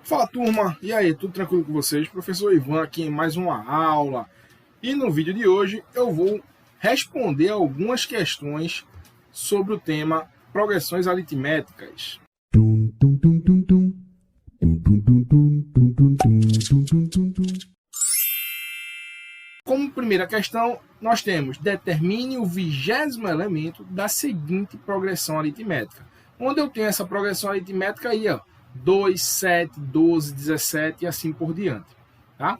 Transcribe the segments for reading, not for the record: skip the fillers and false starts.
Fala, turma! E aí, tudo tranquilo com vocês? Professor Ivan aqui em mais uma aula. E no vídeo de hoje eu vou responder algumas questões sobre o tema progressões aritméticas. Como primeira questão, nós temos: determine o 20º elemento da seguinte progressão aritmética. Onde eu tenho essa progressão aritmética aí, ó, 2, 7, 12, 17 e assim por diante. Tá?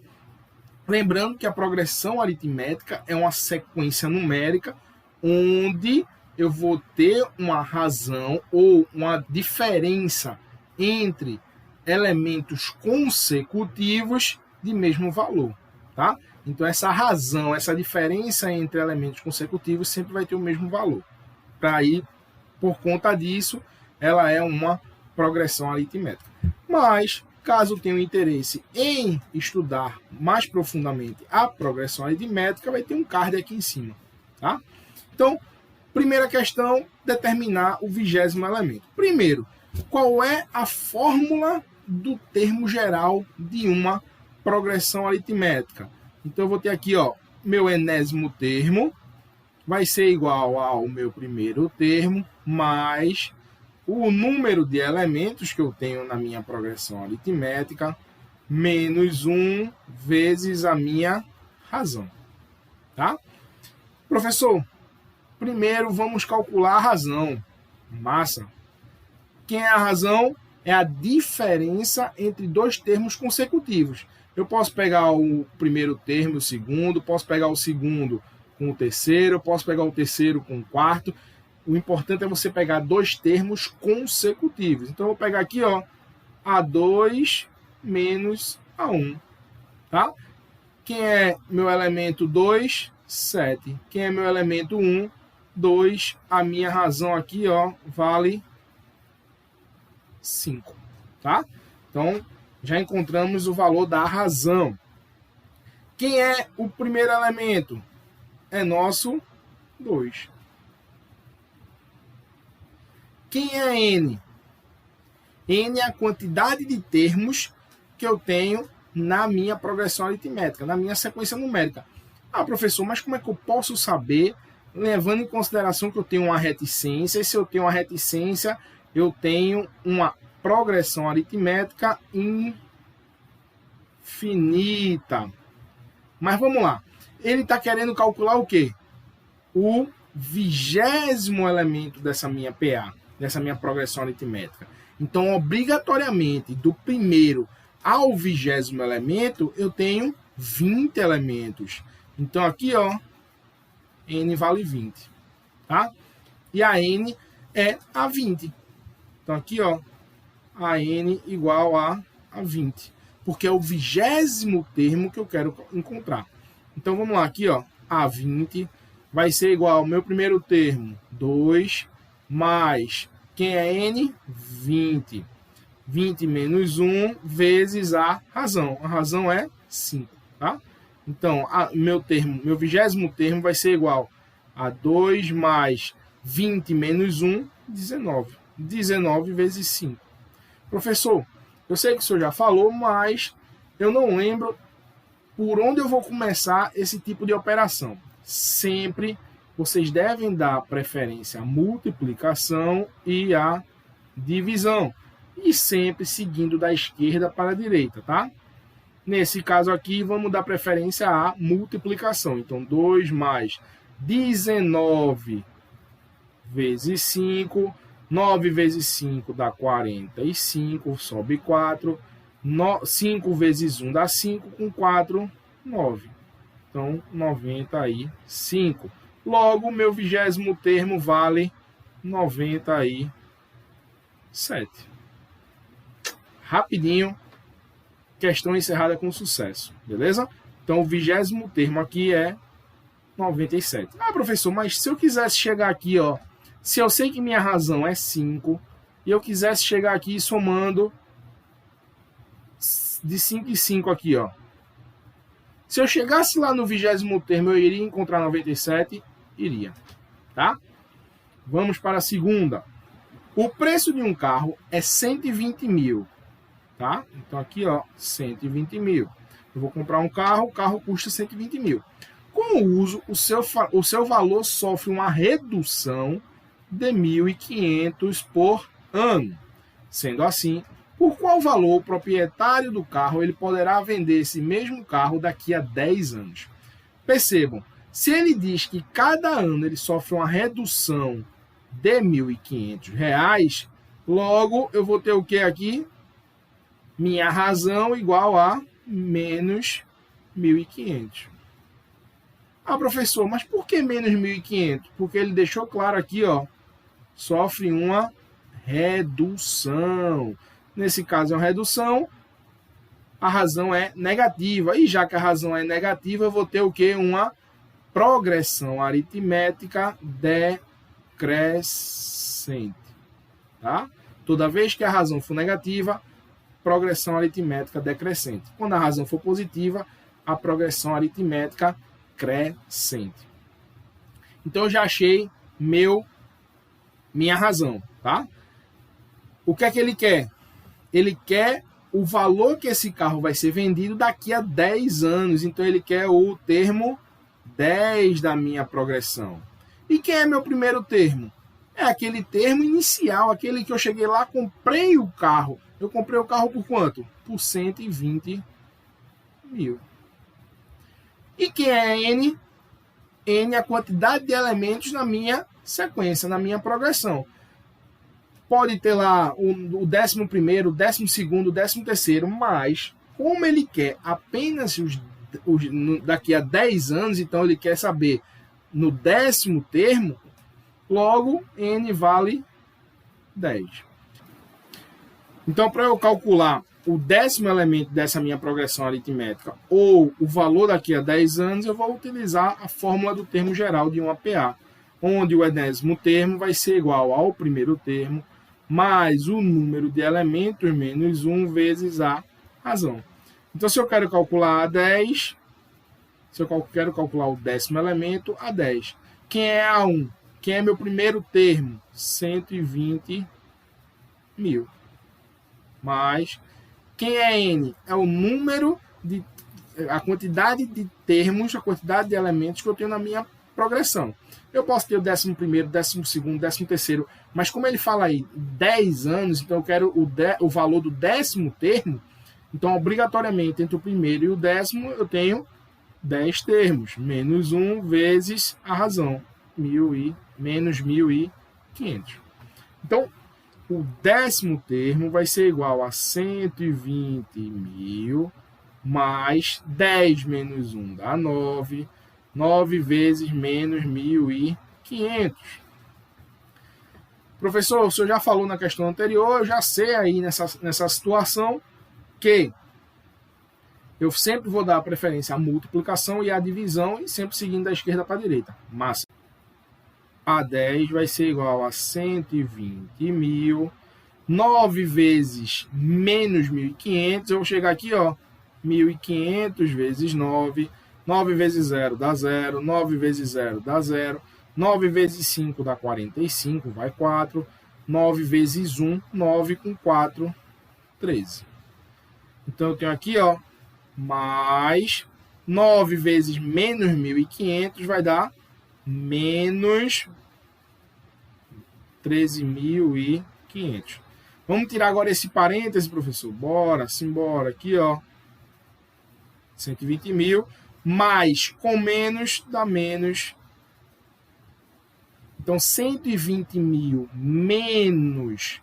Lembrando que a progressão aritmética é uma sequência numérica onde eu vou ter uma razão ou uma diferença entre elementos consecutivos de mesmo valor. Tá? Então, essa razão, essa diferença entre elementos consecutivos sempre vai ter o mesmo valor. Aí, por conta disso, ela é uma progressão aritmética. Mas, caso tenha interesse em estudar mais profundamente a progressão aritmética, vai ter um card aqui em cima. Tá? Então, primeira questão, determinar o 20º elemento. Primeiro, qual é a fórmula do termo geral de uma progressão aritmética? Então, eu vou ter aqui, ó, meu enésimo termo vai ser igual ao meu primeiro termo mais o número de elementos que eu tenho na minha progressão aritmética menos 1 vezes a minha razão. Tá? Professor, primeiro vamos calcular a razão. Massa. Quem é a razão? É a diferença entre dois termos consecutivos. Eu posso pegar o primeiro termo e o segundo, posso pegar o segundo com o terceiro, posso pegar o terceiro com o quarto. O importante é você pegar dois termos consecutivos. Então, eu vou pegar aqui, ó, A2 menos A1. Tá? Quem é meu elemento 2? 7. Quem é meu elemento 1? 2. A minha razão aqui, ó, vale 5. Tá? Então, já encontramos o valor da razão. Quem é o primeiro elemento? É nosso 2. Quem é N? N é a quantidade de termos que eu tenho na minha progressão aritmética, na minha sequência numérica. Ah, professor, mas como é que eu posso saber, levando em consideração que eu tenho uma reticência, e se eu tenho uma reticência, eu tenho uma progressão aritmética infinita. Mas vamos lá. Ele está querendo calcular o quê? O 20º elemento dessa minha PA, dessa minha progressão aritmética. Então, obrigatoriamente, do primeiro ao 20º elemento, eu tenho 20 elementos. Então, aqui, ó, N vale 20. Tá? E a N é a 20. Então, aqui, ó, a N igual a 20. Porque é o 20º termo que eu quero encontrar. Então, vamos lá. Aqui, ó, a 20 vai ser igual ao meu primeiro termo, 2, mais, quem é N? 20. 20 menos 1 vezes a razão. A razão é 5. Tá? Então, meu 20º termo vai ser igual a 2 mais 20 menos 1, 19. 19 vezes 5. Professor, eu sei que o senhor já falou, mas eu não lembro por onde eu vou começar esse tipo de operação. Sempre vocês devem dar preferência à multiplicação e à divisão. E sempre seguindo da esquerda para a direita, tá? Nesse caso aqui, vamos dar preferência à multiplicação. Então, 2 mais 19 vezes 5. 9 vezes 5 dá 45, sobe 4. 5 vezes 1 dá 5, com 4, 9. Então, 95. Logo, meu 20º termo vale 97. Rapidinho, questão encerrada com sucesso, beleza? Então, o 20º termo aqui é 97. Ah, professor, mas se eu quisesse chegar aqui, ó, se eu sei que minha razão é 5, e eu quisesse chegar aqui somando de 5 em 5 aqui, ó. Se eu chegasse lá no 20º termo, eu iria encontrar 97? Iria, tá? Vamos para a segunda. O preço de um carro é 120 mil. tá? Então aqui, ó, 120 mil. Eu vou comprar um carro, o carro custa 120 mil. Com o uso, o seu valor sofre uma redução de 1.500 por ano. Sendo assim, por qual valor o proprietário do carro ele poderá vender esse mesmo carro daqui a 10 anos? Percebam, se ele diz que cada ano ele sofre uma redução de R$ 1.500, logo eu vou ter o que aqui? Minha razão igual a menos 1.500. Ah, professor, mas por que menos 1.500? Porque ele deixou claro aqui, ó, sofre uma redução. Nesse caso é uma redução, a razão é negativa. E já que a razão é negativa, eu vou ter o quê? Uma progressão aritmética decrescente. Tá? Toda vez que a razão for negativa, progressão aritmética decrescente. Quando a razão for positiva, a progressão aritmética crescente. Então eu já achei minha razão, tá? O que é que ele quer? Ele quer o valor que esse carro vai ser vendido daqui a 10 anos. Então ele quer o termo 10 da minha progressão. E quem é meu primeiro termo? É aquele termo inicial, aquele que eu cheguei lá, comprei o carro. Eu comprei o carro por quanto? Por 120 mil. E quem é N? N é a quantidade de elementos na minha sequência, na minha progressão. Pode ter lá o 11º, o 12º, o 13º, mas como ele quer apenas daqui a 10 anos, então ele quer saber no 10º termo, logo N vale 10. Então, para eu calcular o 10º elemento dessa minha progressão aritmética ou o valor daqui a 10 anos, eu vou utilizar a fórmula do termo geral de um APA, onde o 10º termo vai ser igual ao primeiro termo mais o número de elementos menos 1 vezes a razão. Então, se eu quero calcular a 10, se eu quero calcular o 10º elemento, a 10. Quem é a 1? Quem é meu primeiro termo? 120 mil. Mais quem é N? É o número a quantidade de termos, a quantidade de elementos que eu tenho na minha progressão. Eu posso ter o 11º, 12º, 13º, mas como ele fala aí 10 anos, então eu quero o valor do 10º termo, então obrigatoriamente entre o primeiro e o 10º eu tenho 10 termos, menos 1 vezes a razão, menos 1.500. Então, o 10º termo vai ser igual a 120 mil mais 10 menos 1 dá 9. 9 vezes menos 1.500. Professor, o senhor já falou na questão anterior, eu já sei aí nessa situação que eu sempre vou dar preferência à multiplicação e à divisão e sempre seguindo da esquerda para a direita. Massa. A 10 vai ser igual a 120 mil. 9 vezes menos 1.500. Eu vou chegar aqui, ó. 1.500 vezes 9. 9 vezes 0 dá 0. 9 vezes 0 dá 0. 9 vezes 5 dá 45, vai 4. 9 vezes 1, 9 com 4, 13. Então eu tenho aqui, ó, mais 9 vezes menos 1.500 vai dar menos 13.500. Vamos tirar agora esse parêntese, professor? Bora, simbora. Aqui, ó, 120 mil, mais com menos dá menos. Então, 120 mil menos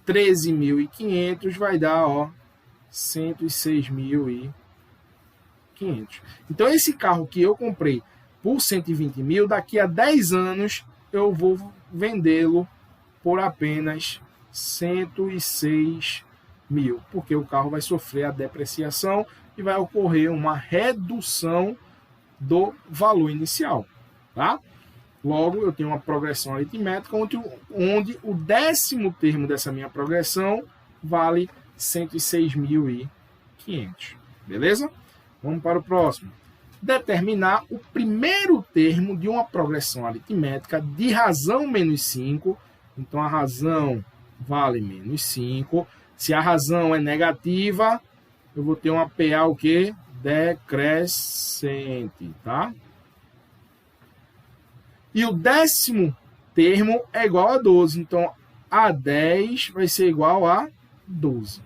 13.500 vai dar, ó, 106.500. Então, esse carro que eu comprei por 120 mil, daqui a 10 anos eu vou vendê-lo por apenas 106 mil, porque o carro vai sofrer a depreciação e vai ocorrer uma redução do valor inicial, tá? Logo, eu tenho uma progressão aritmética onde o 10º termo dessa minha progressão vale 106.500. Beleza? Vamos para o próximo. Determinar o primeiro termo de uma progressão aritmética de razão menos 5. Então, a razão vale menos 5, Se a razão é negativa, eu vou ter uma PA o quê? Decrescente, tá? E o 10º termo é igual a 12. Então, a 10 vai ser igual a 12.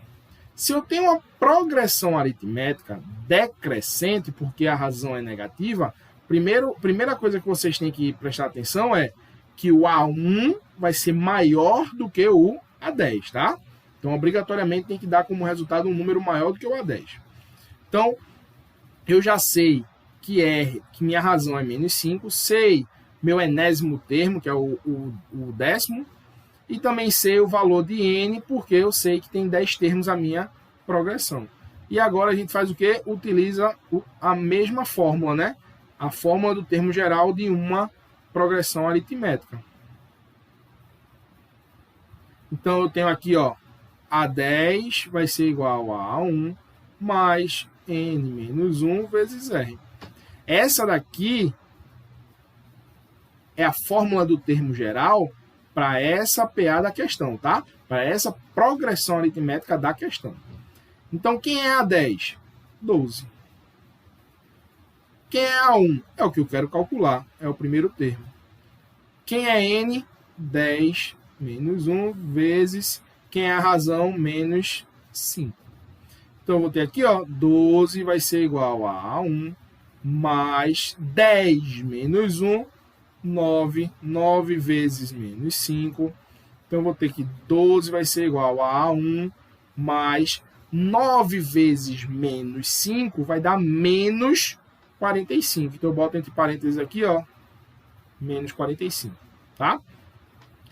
Se eu tenho uma progressão aritmética decrescente, porque a razão é negativa, primeira coisa que vocês têm que prestar atenção é que o A1 vai ser maior do que o A10, tá? Então, obrigatoriamente, tem que dar como resultado um número maior do que o A10. Então, eu já sei que minha razão é menos 5, sei meu enésimo termo, que é o 10º, e também sei o valor de n, porque eu sei que tem 10 termos a minha progressão. E agora a gente faz o quê? Utiliza a mesma fórmula, né? A fórmula do termo geral de uma progressão aritmética. Então, eu tenho aqui, ó, A10 vai ser igual a A1 mais n menos 1 vezes R. Essa daqui é a fórmula do termo geral para essa PA da questão, tá? Para essa progressão aritmética da questão. Então, quem é A10? 12. Quem é A1? É o que eu quero calcular, é o primeiro termo. Quem é N? 10 menos 1 vezes quem é a razão? Menos 5. Então, eu vou ter aqui, ó, 12 vai ser igual a A1 mais 10 menos 1, 9. 9 vezes menos 5. Então, eu vou ter que 12 vai ser igual a A1 mais 9 vezes menos 5 vai dar menos 45. Então, eu boto entre parênteses aqui, ó, menos 45, tá?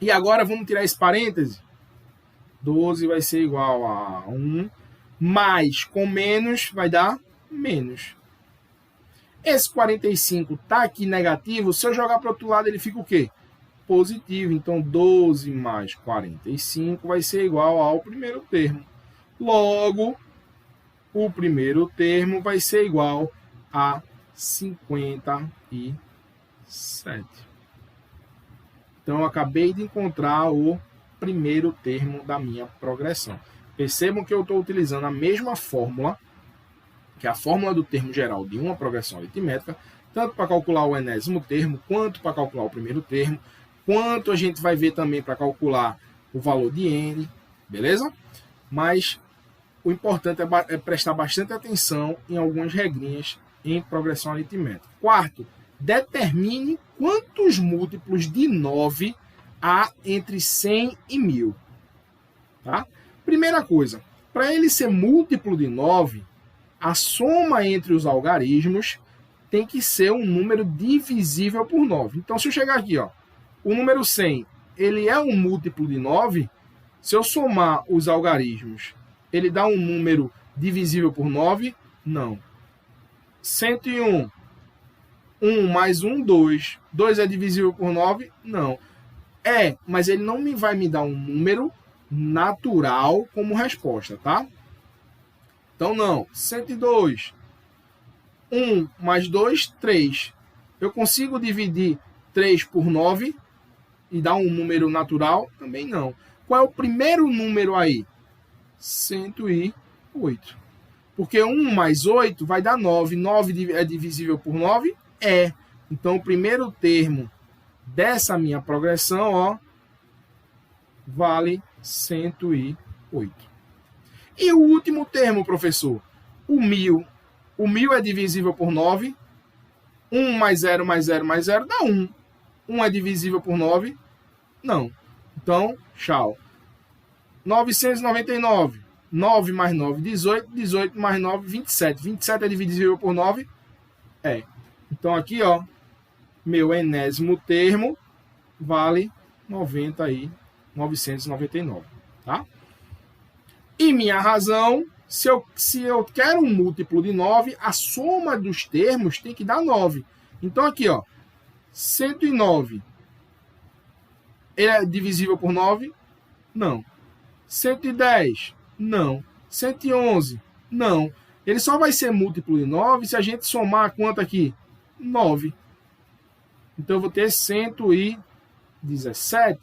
E agora, vamos tirar esse parêntese. 12 vai ser igual a 1, mais com menos vai dar menos. Esse 45 está aqui negativo, se eu jogar para o outro lado, ele fica o quê? Positivo. Então, 12 mais 45 vai ser igual ao primeiro termo. Logo, o primeiro termo vai ser igual a 57. Então, eu acabei de encontrar o primeiro termo da minha progressão. Percebam que eu estou utilizando a mesma fórmula, que é a fórmula do termo geral de uma progressão aritmética, tanto para calcular o enésimo termo, quanto para calcular o primeiro termo, quanto a gente vai ver também para calcular o valor de n, beleza? Mas o importante é prestar bastante atenção em algumas regrinhas em progressão aritmética. Quarto, determine quantos múltiplos de 9 há entre 100 e 1000. Tá? Primeira coisa, para ele ser múltiplo de 9, a soma entre os algarismos tem que ser um número divisível por 9. Então, se eu chegar aqui, ó, o número 100, ele é um múltiplo de 9, se eu somar os algarismos, ele dá um número divisível por 9? Não. 101, 1 mais 1, 2. 2 é divisível por 9? Não. Mas ele não vai me dar um número natural como resposta, tá? Então, não. 102. 1 mais 2, 3. Eu consigo dividir 3 por 9 e dar um número natural? Também não. Qual é o primeiro número aí? 108. Porque 1 mais 8 vai dar 9. 9 é divisível por 9? É. Então, o primeiro termo dessa minha progressão, ó, vale 108. E o último termo, professor? O 1000. O 1000 é divisível por 9. 1 mais 0 mais 0 mais 0 dá 1. 1 é divisível por 9? Não. Então, tchau. 999. 9 mais 9, 18. 18 mais 9, 27. 27 é divisível por 9? É. Então, aqui, ó, meu enésimo termo vale 999, tá? E minha razão, se eu quero um múltiplo de 9, a soma dos termos tem que dar 9. Então, aqui, ó, 109, ele é divisível por 9? Não. 110? Não. 111? Não. Ele só vai ser múltiplo de 9 se a gente somar quanto aqui? 9. Então, eu vou ter 117.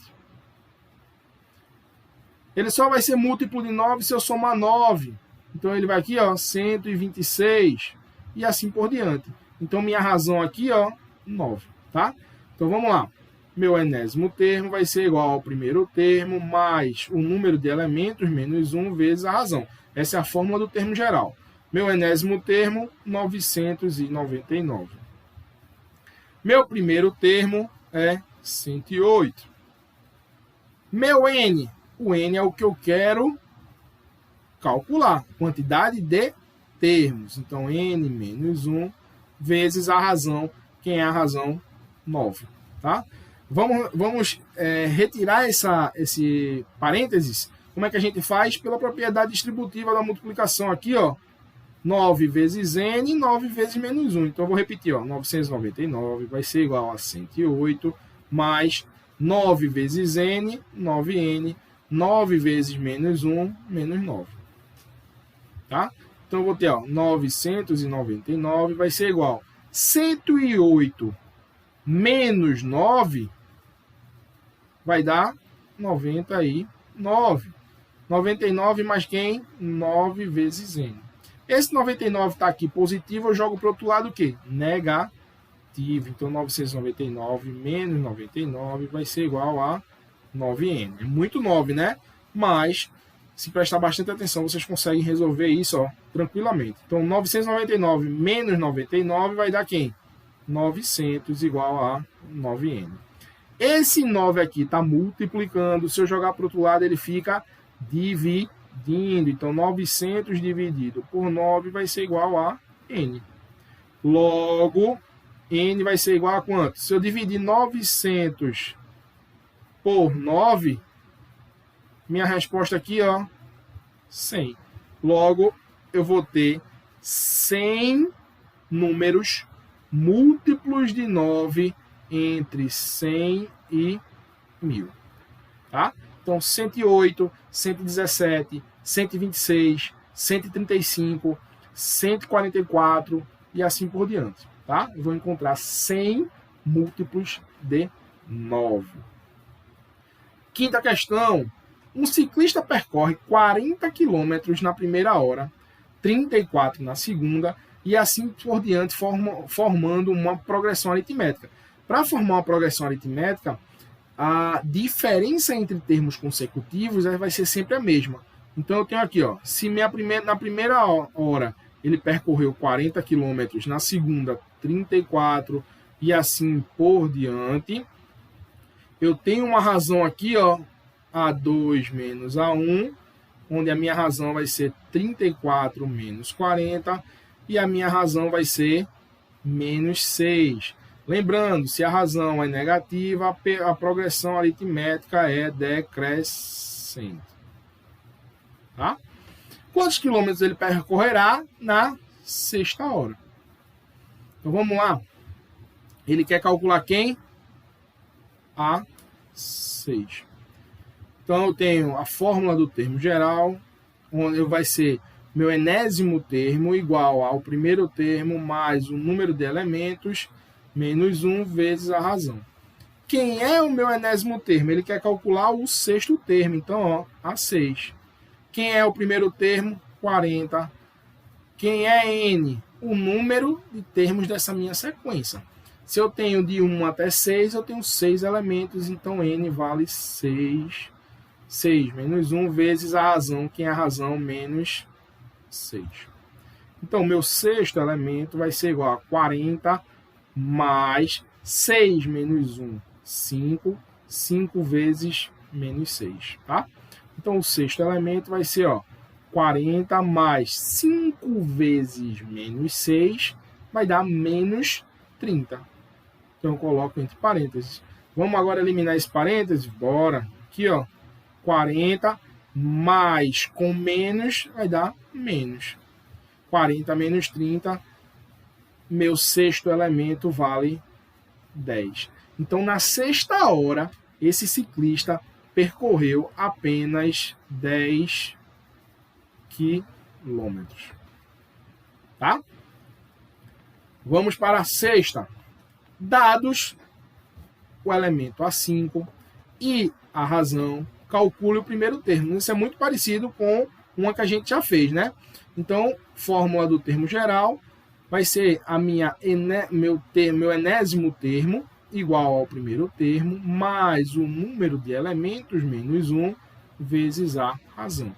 Ele só vai ser múltiplo de 9 se eu somar 9. Então ele vai aqui, ó, 126 e assim por diante. Então minha razão aqui, ó, 9, tá? Então vamos lá. Meu enésimo termo vai ser igual ao primeiro termo mais o número de elementos menos 1 vezes a razão. Essa é a fórmula do termo geral. Meu enésimo termo, 999. Meu primeiro termo é 108. Meu N, o N é o que eu quero calcular, quantidade de termos. Então, N menos 1 vezes a razão, quem é a razão? 9. Tá? Vamos retirar esse parênteses. Como é que a gente faz? Pela propriedade distributiva da multiplicação aqui, ó. 9 vezes N, 9 vezes menos 1. Então, eu vou repetir, ó. 999 vai ser igual a 108, mais 9 vezes N, 9N, 9 vezes menos 1, menos 9. Tá? Então, eu vou ter, ó, 999 vai ser igual a 108 menos 9 vai dar 99. 99 mais quem? 9 vezes N. Esse 99 está aqui positivo, eu jogo para o outro lado o quê? Negativo. Então, 999 menos 99 vai ser igual a 9N. É muito 9, né? Mas, se prestar bastante atenção, vocês conseguem resolver isso, ó, tranquilamente. Então, 999 menos 99 vai dar quem? 900 igual a 9N. Esse 9 aqui está multiplicando. Se eu jogar para o outro lado, ele fica dividindo. Então, 900 dividido por 9 vai ser igual a N. Logo, N vai ser igual a quanto? Se eu dividir 900 por 9, minha resposta aqui, ó, 100. Logo, eu vou ter 100 números múltiplos de 9 entre 100 e 1000. Tá? Então, 108, 117, 126, 135, 144 e assim por diante. Tá? Eu vou encontrar 100 múltiplos de 9. Quinta questão. Um ciclista percorre 40 km na primeira hora, 34 na segunda e assim por diante, formando uma progressão aritmética. Para formar uma progressão aritmética, a diferença entre termos consecutivos vai ser sempre a mesma. Então, eu tenho aqui, ó, se na primeira hora ele percorreu 40 km, na segunda 34 e assim por diante, eu tenho uma razão aqui, ó, A2 menos A1, onde a minha razão vai ser 34 menos 40 e a minha razão vai ser menos 6. Lembrando, se a razão é negativa, a progressão aritmética é decrescente. Tá? Quantos quilômetros ele percorrerá na sexta hora? Então vamos lá. Ele quer calcular quem? A6. Então eu tenho a fórmula do termo geral, onde vai ser meu enésimo termo igual ao primeiro termo mais o número de elementos menos 1 vezes a razão. Quem é o meu enésimo termo? Ele quer calcular o sexto termo. Então, ó, A6. Quem é o primeiro termo? 40. Quem é N? O número de termos dessa minha sequência. Se eu tenho de 1 até 6, eu tenho 6 elementos. Então, N vale 6. 6 menos 1 vezes a razão. Quem é a razão? Menos 6. Então, meu sexto elemento vai ser igual a 40 mais 6 menos 1, 5. 5 vezes menos 6, tá? Então, o sexto elemento vai ser, ó, 40 mais 5 vezes menos 6 vai dar menos 30. Então, eu coloco entre parênteses. Vamos agora eliminar esse parênteses? Bora. Aqui, ó, 40 mais com menos vai dar menos. 40 menos 30, meu sexto elemento vale 10. Então, na sexta hora, esse ciclista percorreu apenas 10 quilômetros. Tá? Vamos para a sexta. Dados o elemento A5 e a razão, calcule o primeiro termo. Isso é muito parecido com uma que a gente já fez, né? Então, fórmula do termo geral vai ser meu enésimo termo igual ao primeiro termo, mais o número de elementos menos 1, vezes a razão.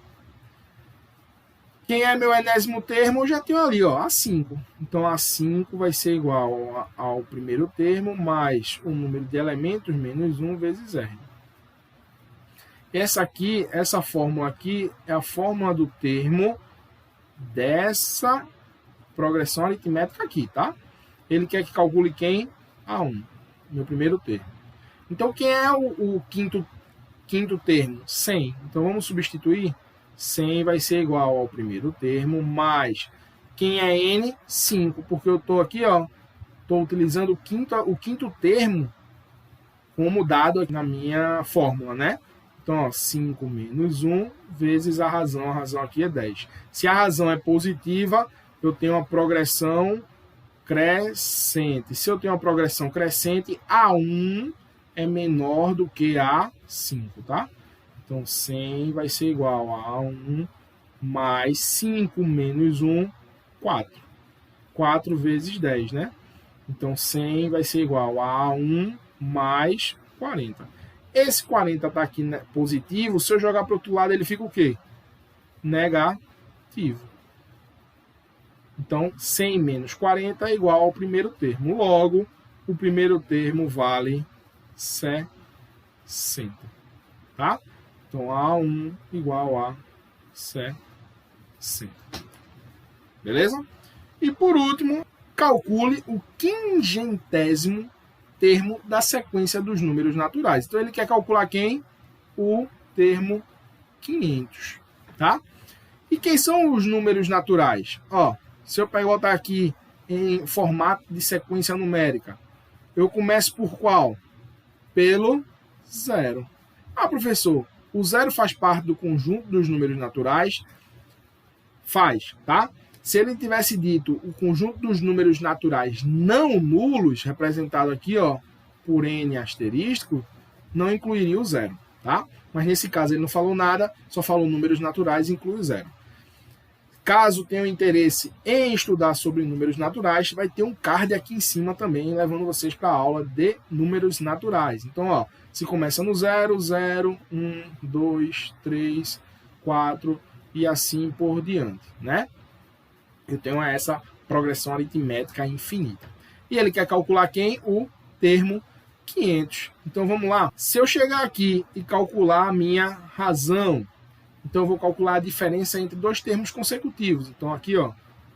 Quem é meu enésimo termo, eu já tenho ali, ó, A5. Então, A5 vai ser igual ao primeiro termo, mais o número de elementos menos 1 vezes R. Essa fórmula aqui é a fórmula do termo dessa progressão aritmética aqui, tá? Ele quer que calcule quem? A1, meu primeiro termo. Então, quem é o quinto termo? 100. Então, vamos substituir. 100 vai ser igual ao primeiro termo, mais quem é N? 5, porque eu estou aqui, ó, estou utilizando o quinto termo como dado aqui na minha fórmula, né? Então, ó, 5 menos 1 vezes a razão aqui é 10. Se a razão é positiva, eu tenho uma progressão crescente. Se eu tenho uma progressão crescente, A1 é menor do que A5, tá? Então, 100 vai ser igual a 1 mais 5 menos 1, 4. 4 vezes 10, né? Então, 100 vai ser igual a 1 mais 40. Esse 40 está aqui, né, positivo. Se eu jogar para o outro lado, ele fica o quê? Negativo. Então, 100 menos 40 é igual ao primeiro termo. Logo, o primeiro termo vale 60. Tá? Então, A1 igual a 60. Beleza? E por último, calcule o quingentésimo termo da sequência dos números naturais. Então, ele quer calcular quem? O termo 500. Tá? E quem são os números naturais? Ó, se eu botar aqui em formato de sequência numérica, eu começo por qual? Pelo 0. Ah, professor, o 0 faz parte do conjunto dos números naturais? Faz, tá? Se ele tivesse dito o conjunto dos números naturais não nulos, representado aqui, ó, por N asterisco, não incluiria o 0, tá? Mas nesse caso ele não falou nada, só falou números naturais e inclui o 0. Caso tenha interesse em estudar sobre números naturais, vai ter um card aqui em cima também, levando vocês para a aula de números naturais. Então, ó, se começa no 0, 0, 1, 2, 3, 4 e assim por diante, né? Eu tenho essa progressão aritmética infinita. E ele quer calcular quem? O termo 500. Então, vamos lá. Se eu chegar aqui e calcular a minha razão, então, eu vou calcular a diferença entre dois termos consecutivos. Então, aqui, ó,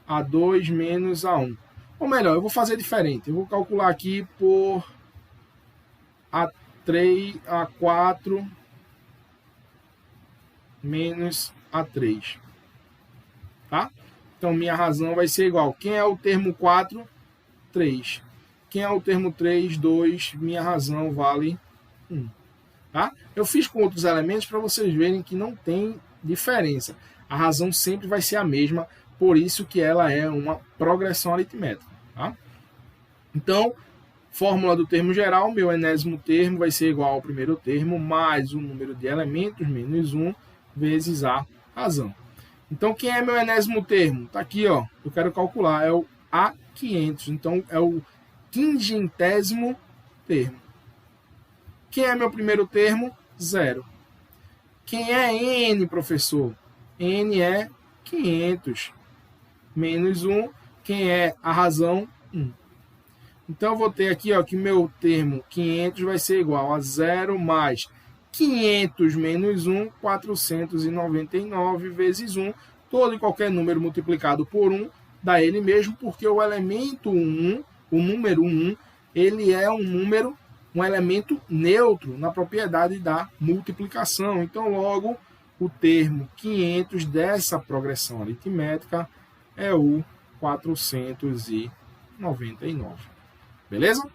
A2 menos A1. Ou melhor, eu vou fazer diferente. Eu vou calcular aqui por A3, A4 menos A3. Tá? Então, minha razão vai ser igual. Quem é o termo 4? 3. Quem é o termo 3? 2. Minha razão vale 1. Tá? Eu fiz com outros elementos para vocês verem que não tem diferença. A razão sempre vai ser a mesma, por isso que ela é uma progressão aritmética. Tá? Então, fórmula do termo geral, meu enésimo termo vai ser igual ao primeiro termo, mais o número de elementos, menos 1, vezes a razão. Então, quem é meu enésimo termo? Está aqui, ó. Eu quero calcular, é o A500. Então, é o quingentésimo termo. Quem é meu primeiro termo? 0. Quem é N, professor? N é 500. Menos 1. Quem é a razão? 1. Então, eu vou ter aqui, ó, que meu termo 500 vai ser igual a 0 mais 500 menos 1, 499 vezes 1. Todo e qualquer número multiplicado por 1 dá ele mesmo, porque o elemento 1, o número 1, ele é um elemento neutro na propriedade da multiplicação. Então, logo, o termo 500 dessa progressão aritmética é o 499. Beleza?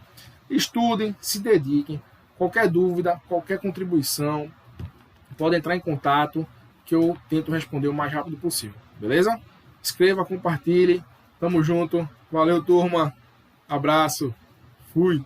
Estudem, se dediquem. Qualquer dúvida, qualquer contribuição, pode entrar em contato que eu tento responder o mais rápido possível. Beleza? Escreva, compartilhe. Tamo junto. Valeu, turma. Abraço. Fui.